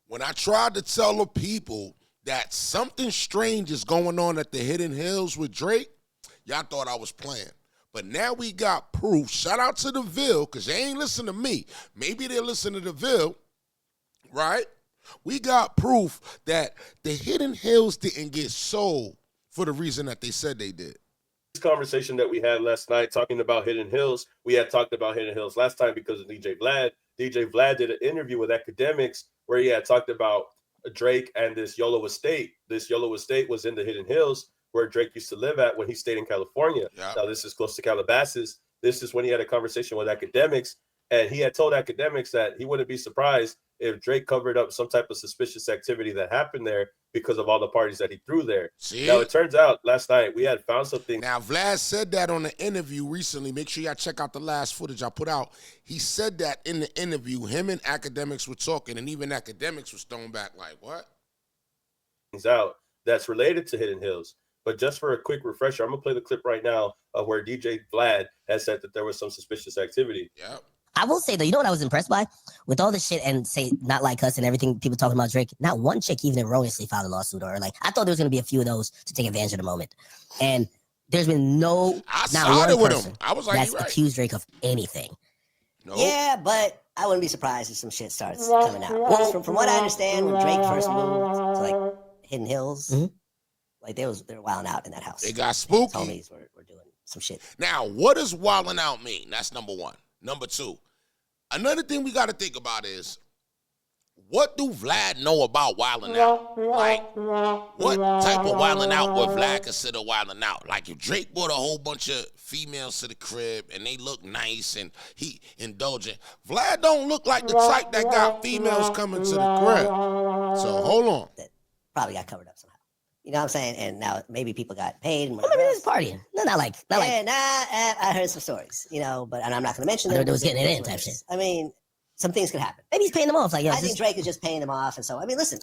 When I tried to tell the people that something strange is going on at the Hidden Hills with Drake, y'all thought I was playing. But now we got proof. Shout out to the Ville, because they ain't listen to me. Maybe they listen to the Ville, right? We got proof that the Hidden Hills didn't get sold for the reason that they said they did. This conversation that we had last night talking about Hidden Hills, we had talked about Hidden Hills last time because of DJ Vlad. DJ Vlad did an interview with Akademiks where he had talked about Drake and this YOLO estate. This YOLO estate was in the Hidden Hills where Drake used to live at when he stayed in California. Yep. Now, this is close to Calabasas. This is when he had a conversation with Akademiks, and he had told Akademiks that he wouldn't be surprised if Drake covered up some type of suspicious activity that happened there because of all the parties that he threw there. See? Now, it turns out last night we had found something. Now, Vlad said that on the interview recently. Make sure y'all check out the last footage I put out. He said that in the interview. Him and Akademiks were talking, and even Akademiks was thrown back like, what? Out that's related to Hidden Hills. But just for a quick refresher, I'm going to play the clip right now of where DJ Vlad has said that there was some suspicious activity. Yep. I will say, though, you know what I was impressed by? With all the shit and say not like us and everything, people talking about Drake, not one chick even erroneously filed a lawsuit or like, I thought there was going to be a few of those to take advantage of the moment. And there's been not one person I was like, that's accused Drake of anything. Nope. Yeah, but I wouldn't be surprised if some shit starts coming out. Well, from what I understand, when Drake first moved to like Hidden Hills, like they were wilding out in that house. It got spooky. Homies were doing some shit. Now, what does wilding out mean? That's number one. Number two, another thing we got to think about is, what do Vlad know about wilding out? Like, what type of wilding out would Vlad consider wilding out? Like, if Drake brought a whole bunch of females to the crib and they look nice and he indulgent, Vlad don't look like the type that got females coming to the crib. So, hold on. That probably got covered up somehow. You know what I'm saying? And now maybe people got paid. And maybe they was partying. No, not like. I heard some stories, you know, but I'm not going to mention them. They was getting it in type shit. I mean, some things could happen. Maybe he's paying them off. Like, I think Drake is just paying them off. And so, I mean, listen,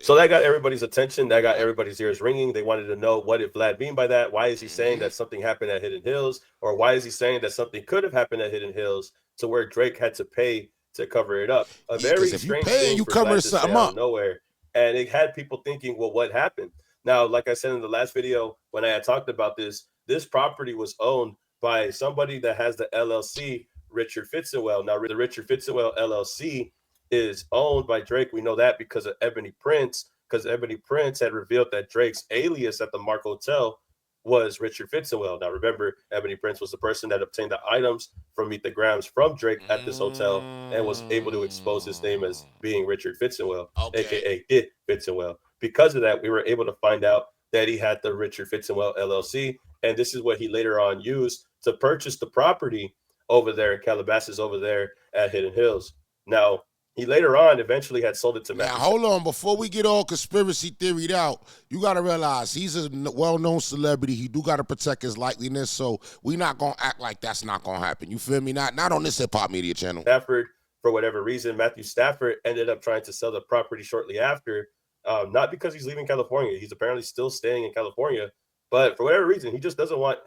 So that got everybody's attention. That got everybody's ears ringing. They wanted to know, what did Vlad mean by that? Why is he saying that something happened at Hidden Hills? Or why is he saying that something could have happened at Hidden Hills to where Drake had to pay to cover it up? A very strange thing for Vlad to say out of nowhere. And it had people thinking, well, what happened? Now, like I said in the last video, when I had talked about this property was owned by somebody that has the LLC, Richard Fitzgerald. Now, the Richard Fitzgerald LLC is owned by Drake. We know that because of Ebony Prince, because Ebony Prince had revealed that Drake's alias at the Mark Hotel was Richard Fitzgerald. Now, remember, Ebony Prince was the person that obtained the items from Meet the Grams from Drake at this hotel and was able to expose his name as being Richard Fitzgerald, a.k.a. It Fitzgerald. Because of that, we were able to find out that he had the Richard Fitzgerald LLC, and this is what he later on used to purchase the property over there in Calabasas, over there at Hidden Hills. Now, he later on eventually had sold it to Now, hold on. Before we get all conspiracy theoried out, you got to realize he's a well-known celebrity. He do got to protect his likeliness, so we not going to act like that's not going to happen. You feel me? Not on this hip-hop media channel. Stafford, for whatever reason, Matthew Stafford ended up trying to sell the property shortly after, not because he's leaving California. He's apparently still staying in California, but for whatever reason, he just doesn't want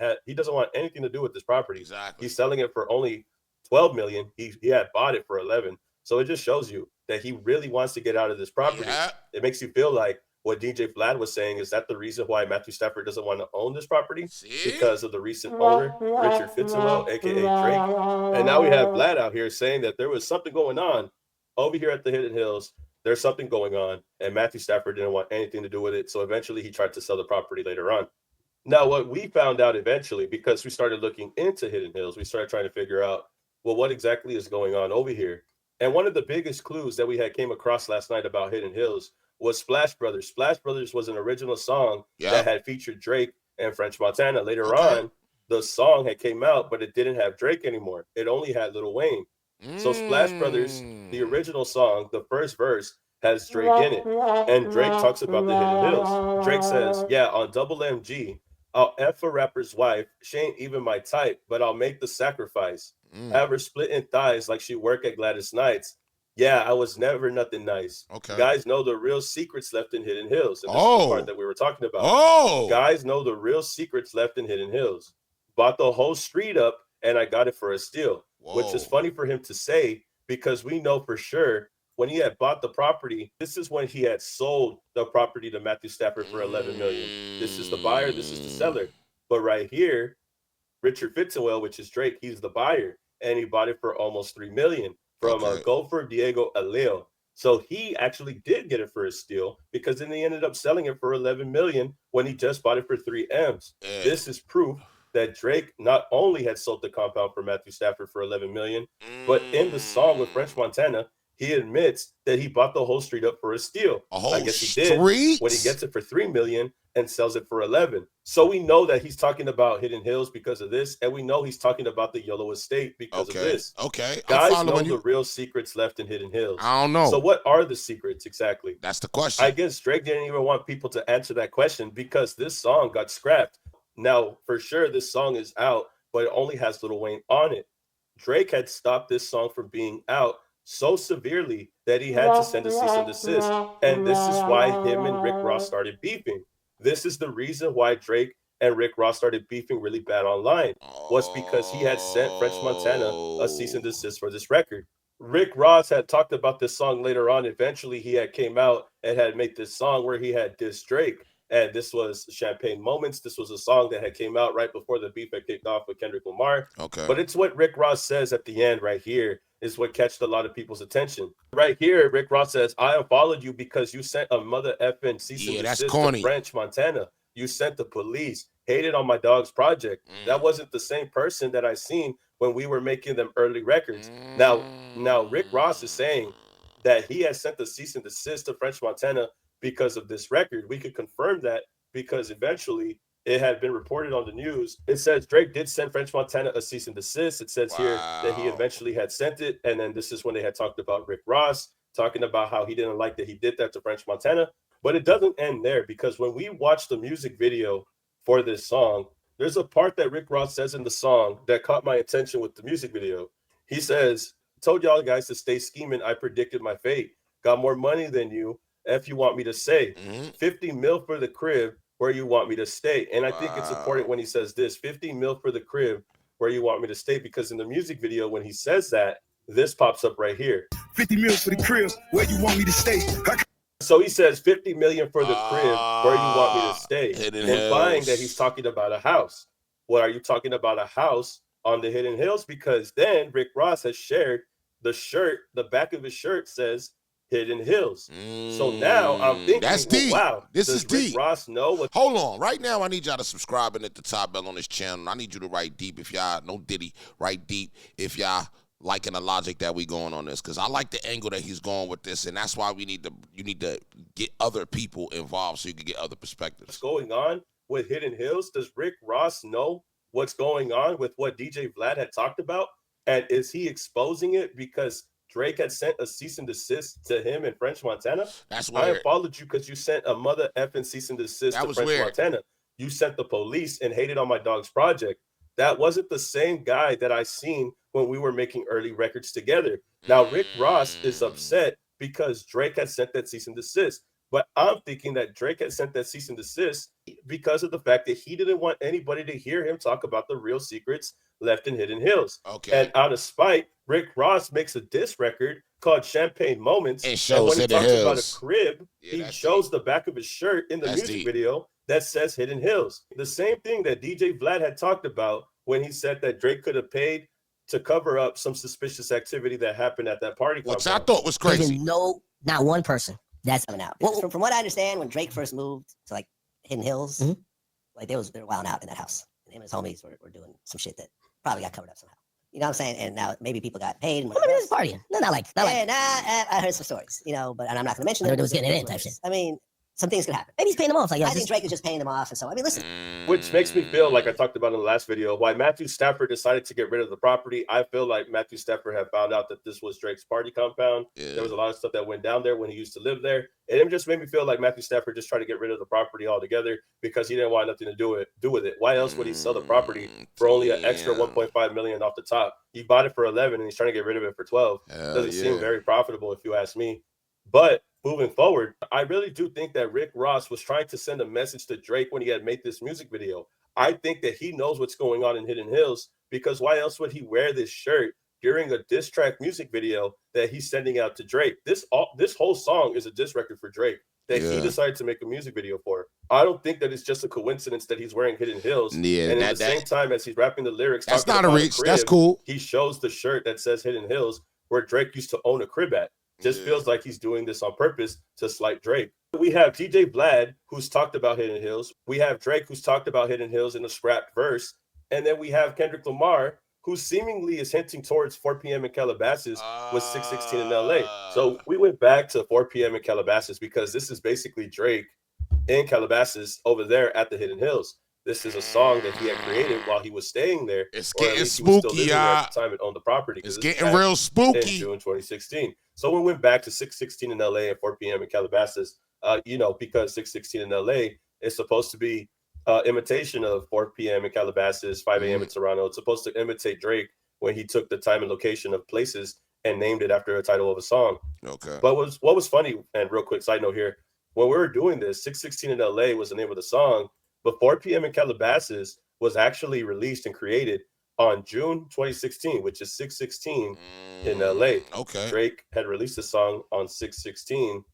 anything to do with this property. Exactly. He's selling it for only $12 million. He had bought it for $11 million. So it just shows you that he really wants to get out of this property. Yeah. It makes you feel like what DJ Vlad was saying is that the reason why Matthew Stafford doesn't want to own this property. See? Because of the recent owner, Richard Fitzgerald, a.k.a. Drake. And now we have Vlad out here saying that there was something going on over here at the Hidden Hills. There's something going on, and Matthew Stafford didn't want anything to do with it. So eventually he tried to sell the property later on. Now, what we found out eventually, because we started looking into Hidden Hills, we started trying to figure out, well, what exactly is going on over here? And one of the biggest clues that we had came across last night about Hidden Hills was Splash Brothers. Splash Brothers was an original song that had featured Drake and French Montana. Later on, the song had came out, but it didn't have Drake anymore. It only had Lil Wayne. So Splash Brothers, the original song, the first verse has Drake in it. And Drake talks about the Hidden Hills. Drake says, yeah, on Double MG, I'll F a rapper's wife. She ain't even my type, but I'll make the sacrifice. Have her splitting thighs like she work at Gladys Knights. Yeah, I was never nothing nice. Okay. Guys know the real secrets left in Hidden Hills. And this is the part that we were talking about. Guys know the real secrets left in Hidden Hills. Bought the whole street up, and I got it for a steal. Which is funny for him to say, because we know for sure when he had bought the property, this is when he had sold the property to Matthew Stafford for $11 million. This is the buyer, this is the seller. But right here, Richard Fitzgerald, which is Drake, he's the buyer, and he bought it for almost $3 million from Gopher Diego Aleo. So he actually did get it for a steal, because then they ended up selling it for $11 million when he just bought it for 3 M's. This is proof that Drake not only had sold the compound for Matthew Stafford for $11 million, but in the song with French Montana, he admits that he bought the whole street up for a steal. I guess he did when he gets it for $3 million and sells it for 11. So we know that he's talking about Hidden Hills because of this, and we know he's talking about the YOLO estate because of this. Guys know the real secrets left in Hidden Hills. I don't know. So what are the secrets exactly? That's the question. I guess Drake didn't even want people to answer that question because this song got scrapped. Now, for sure, this song is out, but it only has Lil Wayne on it. Drake had stopped this song from being out so severely that he had to send a cease and desist. And this is why him and Rick Ross started beefing. This is the reason why Drake and Rick Ross started beefing really bad online, was because he had sent French Montana a cease and desist for this record. Rick Ross had talked about this song later on. Eventually, he had came out and had made this song where he had dissed Drake. And this was Champagne Moments. This was a song that had came out right before the beef had kicked off with Kendrick Lamar. But it's what Rick Ross says at the end right here is what catched a lot of people's attention. Right here, Rick Ross says, I unfollowed you because you sent a mother effing cease and desist to French Montana. You sent the police, hated on my dog's project. That wasn't the same person that I seen when we were making them early records. Now Rick Ross is saying that he has sent the cease and desist to French Montana because of this record. We could confirm that because eventually it had been reported on the news. It says Drake did send French Montana a cease and desist. It says here that he eventually had sent it. And then this is when they had talked about Rick Ross, talking about how he didn't like that he did that to French Montana. But it doesn't end there, because when we watch the music video for this song, there's a part that Rick Ross says in the song that caught my attention with the music video. He says, told y'all guys to stay scheming. I predicted my fate. Got more money than you. If you want me to say 50 mil for the crib where you want me to stay. And I think it's important when he says this, 50 mil for the crib where you want me to stay, because in the music video, when he says that, this pops up right here. 50 mil for the crib where you want me to stay. So he says 50 million for the crib where you want me to stay, implying that he's talking about a house. What are you talking about, a house on the Hidden Hills? Because then Rick Ross has shared the shirt, the back of his shirt says Hidden Hills. So now I'm thinking, that's deep. Wow, this is deep. Rick Ross know what? Hold on. Right now, I need y'all to subscribe and hit the top bell on this channel. I need you to write deep if y'all, no Diddy, write deep if y'all liking the logic that we going on this, because I like the angle that he's going with this, and that's why you need to get other people involved so you can get other perspectives. What's going on with Hidden Hills? Does Rick Ross know what's going on with what DJ Vlad had talked about? And is he exposing it because Drake had sent a cease and desist to him in French Montana? That's weird. I unfollowed you because you sent a mother effing cease and desist to French Montana. You sent the police and hated on my dog's project. That wasn't the same guy that I seen when we were making early records together. Now, Rick Ross is upset because Drake had sent that cease and desist. But I'm thinking that Drake had sent that cease and desist because of the fact that he didn't want anybody to hear him talk about the real secrets left in Hidden Hills. And out of spite, Rick Ross makes a diss record called Champagne Moments. And when he talks about a crib, he shows the back of his shirt in the music video that says Hidden Hills. The same thing that DJ Vlad had talked about when he said that Drake could have paid to cover up some suspicious activity that happened at that party. Which I thought was crazy. No, not one person that's coming out. From what I understand, when Drake first moved to like Hidden Hills, like they were wilding out in that house. And him and his homies were doing some shit that probably got covered up somehow. You know what I'm saying? And now maybe people got paid. And maybe this partying. No, not like. I heard some stories, you know, but and I'm not going to mention them. It was getting it in type shit. I mean, some things could happen. Maybe he's paying them off. Like, I think Drake is just paying them off. And so, I mean, listen. Which makes me feel like I talked about in the last video, why Matthew Stafford decided to get rid of the property. I feel like Matthew Stafford had found out that this was Drake's party compound. There was a lot of stuff that went down there when he used to live there. And it just made me feel like Matthew Stafford just tried to get rid of the property altogether because he didn't want nothing to do with it. Why else would he sell the property for only an extra $1.5 million off the top? He bought it for 11 and he's trying to get rid of it for 12. Doesn't seem very profitable if you ask me. But moving forward, I really do think that Rick Ross was trying to send a message to Drake when he had made this music video. I think that he knows what's going on in Hidden Hills, because why else would he wear this shirt during a diss track music video that he's sending out to Drake. This whole song is a diss record for Drake that he decided to make a music video for. I don't think that it's just a coincidence that he's wearing Hidden Hills. Yeah, and at the same time as he's rapping the lyrics, that's not a reach. That's cool. He shows the shirt that says Hidden Hills where Drake used to own a crib at. Just feels like he's doing this on purpose to slight Drake. We have DJ Vlad, who's talked about Hidden Hills. We have Drake, who's talked about Hidden Hills in a scrapped verse. And then we have Kendrick Lamar, who seemingly is hinting towards 4 p.m. in Calabasas with 616 in LA. So we went back to 4 p.m. in Calabasas because this is basically Drake in Calabasas over there at the Hidden Hills. This is a song that he had created while he was staying there. It's getting spooky, y'all. At the time and owned the property. It's getting real spooky. In June 2016. So we went back to 616 in LA and 4 p.m. in Calabasas, because 616 in LA is supposed to be imitation of 4 p.m. in Calabasas, 5 a.m. in Toronto. It's supposed to imitate Drake when he took the time and location of places and named it after a title of a song. Okay. But what was funny, and real quick side note here, when we were doing this, 616 in LA was the name of the song, but 4 p.m. in Calabasas was actually released and created on June 2016, which is 616 in LA. Okay. Drake had released the song on 616,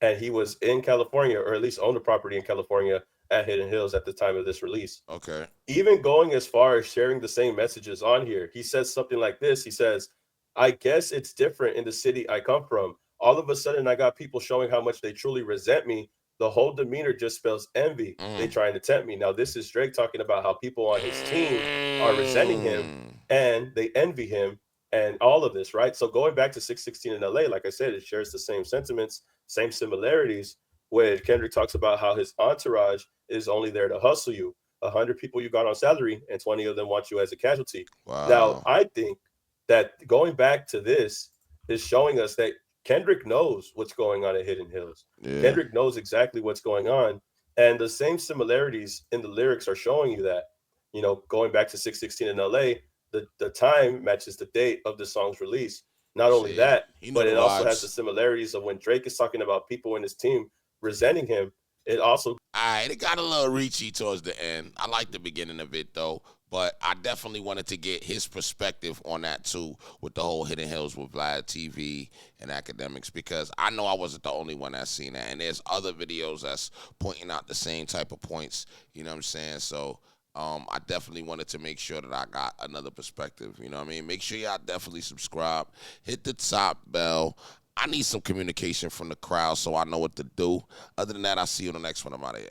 and he was in California, or at least owned a property in California at Hidden Hills at the time of this release. Okay. Even going as far as sharing the same messages on here, he says something like this. He says, I guess it's different in the city I come from. All of a sudden, I got people showing how much they truly resent me. The whole demeanor just spells envy. They trying to tempt me. Now, this is Drake talking about how people on his team are resenting him and they envy him and all of this, right? So going back to 616 in LA, like I said, it shares the same sentiments, same similarities, where Kendrick talks about how his entourage is only there to hustle you. 100 people you got on salary and 20 of them want you as a casualty. Wow. Now, I think that going back to this is showing us that Kendrick knows what's going on at Hidden Hills. Yeah. Kendrick knows exactly what's going on. And the same similarities in the lyrics are showing you that, going back to 616 in LA, the time matches the date of the song's release. Not only that, but it also has the similarities of when Drake is talking about people in his team resenting him. It also... All right, it got a little reachy towards the end. I like the beginning of it, though. But I definitely wanted to get his perspective on that, too, with the whole Hidden Hills with VladTV and Akademiks, because I know I wasn't the only one that's seen that. And there's other videos that's pointing out the same type of points, you know what I'm saying? So I definitely wanted to make sure that I got another perspective, you know what I mean? Make sure y'all definitely subscribe. Hit the top bell. I need some communication from the crowd so I know what to do. Other than that, I'll see you on the next one. I'm out of here.